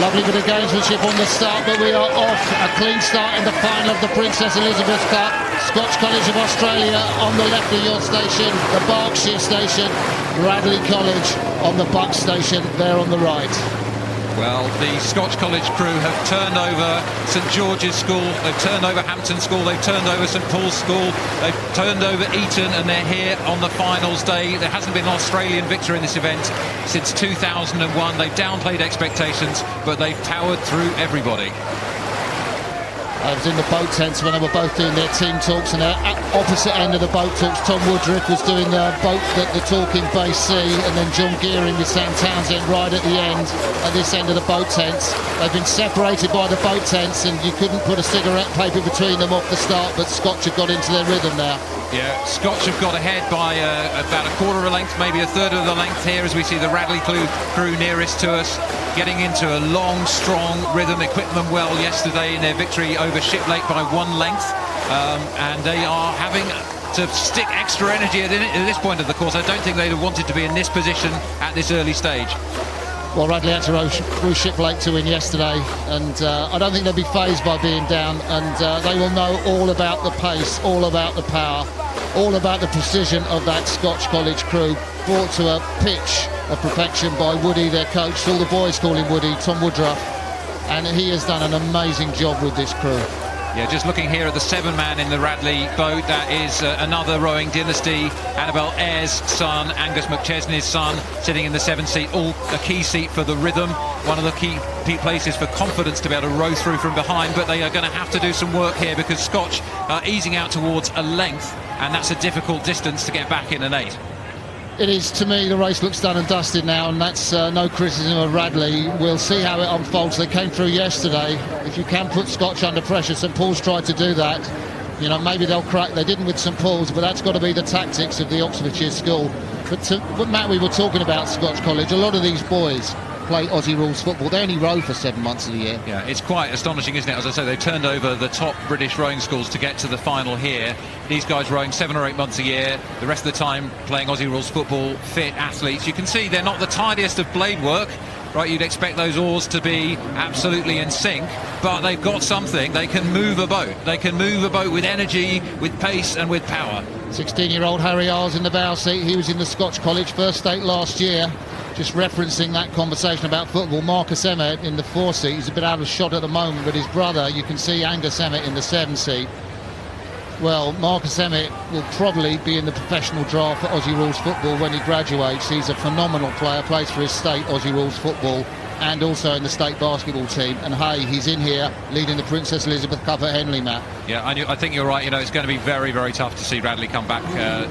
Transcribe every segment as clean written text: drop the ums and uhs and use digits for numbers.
Lovely bit of gamesmanship on the start, but we are off. A clean start in the final of the Princess Elizabeth Cup. Scotch College of Australia on the left of your station, the Berkshire station. Radley College on the Bucks station, there on the right. Well, the Scotch College crew have turned over St George's School, they've turned over Hampton School, they've turned over St Paul's School, they've turned over Eton, and they're here on the finals day. There hasn't been an Australian victor in this event since 2001. They've downplayed expectations, but they've towered through everybody. I was in the boat tents when they were both doing their team talks, and at opposite end of the boat talks, Tom Woodruff was doing the talking base C, and then John Gearing with Sam Townsend right at the end, at this end of the boat tents. They've been separated by the boat tents, and you couldn't put a cigarette paper between them off the start, but Scotch have got into their rhythm now. Yeah, Scotch have got ahead by about a quarter of a length, maybe a third of the length here, as we see the Radley crew nearest to us, getting into a long, strong rhythm. They equipped them well yesterday in their victory over Shiplake by 1 length, and they are having to stick extra energy at this point of the course. I don't think they'd have wanted to be in this position at this early stage. Well, Radley had to row Shiplake to win yesterday, and I don't think they'll be fazed by being down, and they will know all about the pace, all about the power, all about the precision of that Scotch College crew, brought to a pitch of perfection by Woody, their coach. All the boys call him Woody, Tom Woodruff, and he has done an amazing job with this crew. Yeah, just looking here at the 7-man in the Radley boat, that is another rowing dynasty. Annabelle Ayres' son, Angus McChesney's son, sitting in the 7th seat, all a key seat for the rhythm, one of the key places for confidence to be able to row through from behind, but they are going to have to do some work here because Scotch are easing out towards a length, and that's a difficult distance to get back in an 8. It is, to me, the race looks done and dusted now, and that's no criticism of Radley. We'll see how it unfolds. They came through yesterday. If you can put Scotch under pressure, St Paul's tried to do that. You know, maybe they'll crack. They didn't with St Paul's, but that's got to be the tactics of the Oxfordshire school. But Matt, we were talking about Scotch College. A lot of these boys play Aussie rules football. They only row for 7 months of the year. Yeah, it's quite astonishing, isn't it? As I say, they turned over the top British rowing schools to get to the final here. These guys rowing 7 or 8 months a year, the rest of the time playing Aussie rules football, fit athletes. You can see they're not the tidiest of blade work, right? You'd expect those oars to be absolutely in sync, but they've got something. They can move a boat. They can move a boat with energy, with pace and with power. 16-year-old Harry Isles in the bow seat. He was in the Scotch College first state last year. Just referencing that conversation about football, Marcus Emmett in the 4 seat. He's a bit out of shot at the moment, but his brother, you can see Angus Emmett in the 7 seat. Well, Marcus Emmett will probably be in the professional draft for Aussie Rules football when he graduates. He's a phenomenal player, plays for his state Aussie Rules football and also in the state basketball team. And hey, he's in here leading the Princess Elizabeth Cup at Henley, Matt. Yeah, I think you're right. You know, it's going to be very, very tough to see Radley come back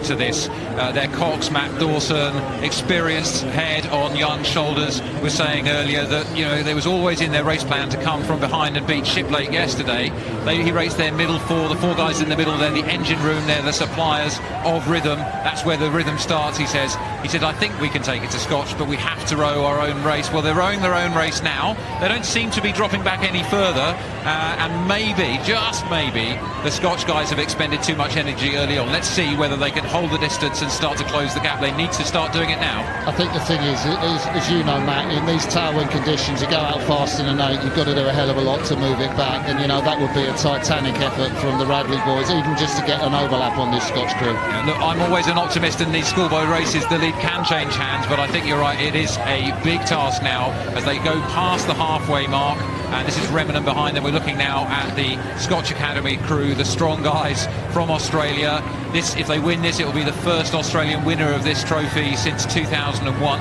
to this. Their Cox, Matt Dawson, experienced head on young shoulders, was saying earlier that, you know, there was always in their race plan to come from behind and beat Shiplake yesterday. He raced their middle 4, the 4 guys in the middle. They're the engine room, they're the suppliers of rhythm. That's where the rhythm starts, he says. He said, I think we can take it to Scotch, but we have to row our own race. Well, they're rowing their own race now. They don't seem to be dropping back any further, and maybe, just maybe, the Scotch guys have expended too much energy early on. Let's see whether they can hold the distance and start to close the gap. They need to start doing it now. I think the thing is, as you know, Matt, in these tailwind conditions, you go out fast in an 8, you've got to do a hell of a lot to move it back, and you know that would be a titanic effort from the Radley boys, even just to get an overlap on this Scotch crew. Yeah, look, I'm always an optimist in these schoolboy races. The lead can change hands, but I think you're right, it is a big task now as they go past the halfway mark. And this is Remington behind them. We're looking now at the Scotch Academy crew, the strong guys from Australia. This, if they win this, it will be the first Australian winner of this trophy since 2001.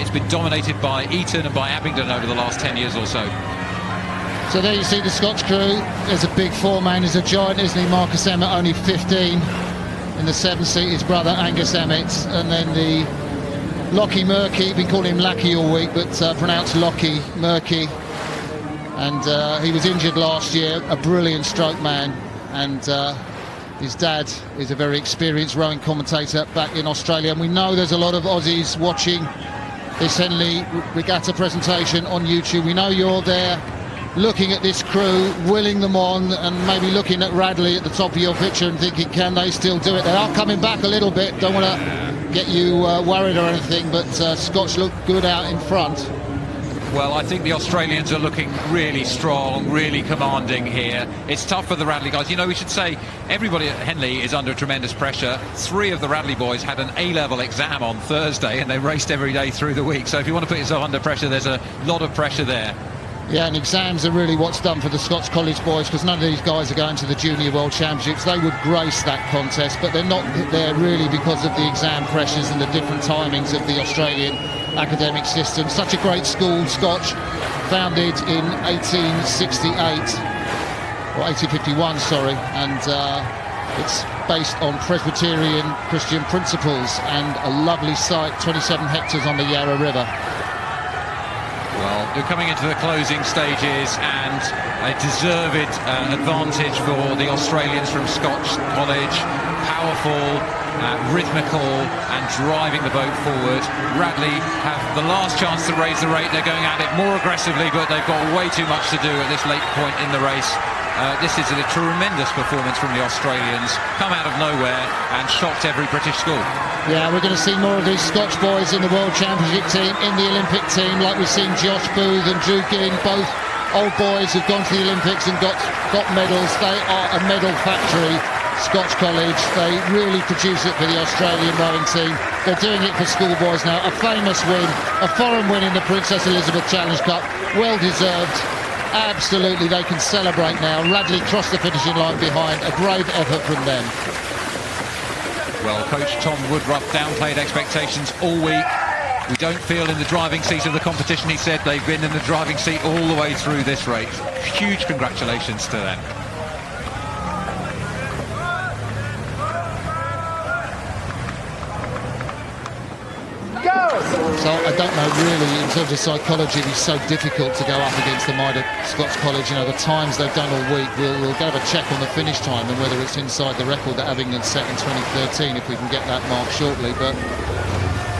It's been dominated by Eton and by Abingdon over the last 10 years or so. So there you see the Scotch crew. There's a big 4-man. He's a giant, isn't he? Marcus Emmett, only 15. In the 7th seat, his brother Angus Emmett. And then the Lockie Murky, been calling him Lackey all week, but pronounced Lockie Murky. And he was injured last year, a brilliant stroke man, and his dad is a very experienced rowing commentator back in Australia, and we know there's a lot of Aussies watching this Henley Regatta presentation on YouTube. We know you're there looking at this crew, willing them on, and maybe looking at Radley at the top of your picture and thinking, can they still do it? They are coming back a little bit, don't want to get you worried or anything, but Scotch look good out in front. Well, I think the Australians are looking really strong, really commanding here. It's tough for the Radley guys. You know, we should say everybody at Henley is under tremendous pressure. 3 of the Radley boys had an A-level exam on Thursday and they raced every day through the week. So if you want to put yourself under pressure, there's a lot of pressure there. Yeah, and exams are really what's done for the Scotch College boys, because none of these guys are going to the Junior World Championships. They would grace that contest, but they're not there really because of the exam pressures and the different timings of the Australian academic system. Such a great school, Scotch, founded in 1868, or 1851, sorry, and it's based on Presbyterian Christian principles and a lovely site, 27 hectares on the Yarra River. Well, we're coming into the closing stages, and a deserved advantage for the Australians from Scotch College. Powerful, rhythmical, and driving the boat forward. Radley have the last chance to raise the rate. They're going at it more aggressively, but they've got way too much to do at this late point in the race. This is a tremendous performance from the Australians, come out of nowhere and shocked every British school. Yeah, we're going to see more of these Scotch boys in the World Championship team, in the Olympic team, like we've seen Josh Booth and Drew Ginn, both old boys who've gone to the Olympics and got medals. They are a medal factory, Scotch College. They really produce it for the Australian rowing team. They're doing it for schoolboys now. A famous win, a foreign win in the Princess Elizabeth Challenge Cup, well deserved. Absolutely, they can celebrate now. Radley crossed the finishing line behind. A brave effort from them. Well, Coach Tom Woodruff downplayed expectations all week. We don't feel in the driving seat of the competition, he said. They've been in the driving seat all the way through this race. Huge congratulations to them. So I don't know really, in terms of psychology, it's so difficult to go up against the might of Scotch College. You know, the times they've done all week, we'll have a check on the finish time and whether it's inside the record that Abingdon set in 2013, if we can get that mark shortly. But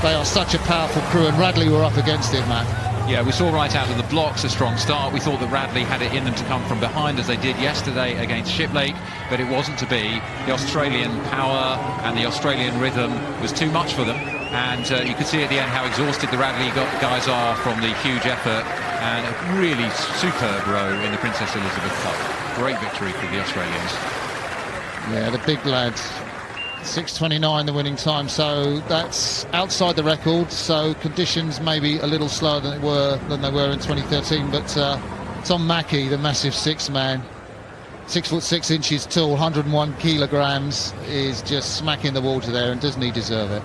they are such a powerful crew, and Radley were up against it, Matt. Yeah, we saw right out of the blocks a strong start. We thought that Radley had it in them to come from behind, as they did yesterday against Shiplake, but it wasn't to be. The Australian power and the Australian rhythm was too much for them, and you could see at the end how exhausted the Radley guys are from the huge effort, and a really superb row in the Princess Elizabeth Cup. Great victory for the Australians. Yeah, the big lads. 6:29 the winning time, so that's outside the record, so conditions maybe a little slower than they were in 2013, but Tom Mackey, the massive 6-man, 6 foot 6 inches tall, 101 kilograms, is just smacking the water there, and doesn't he deserve it?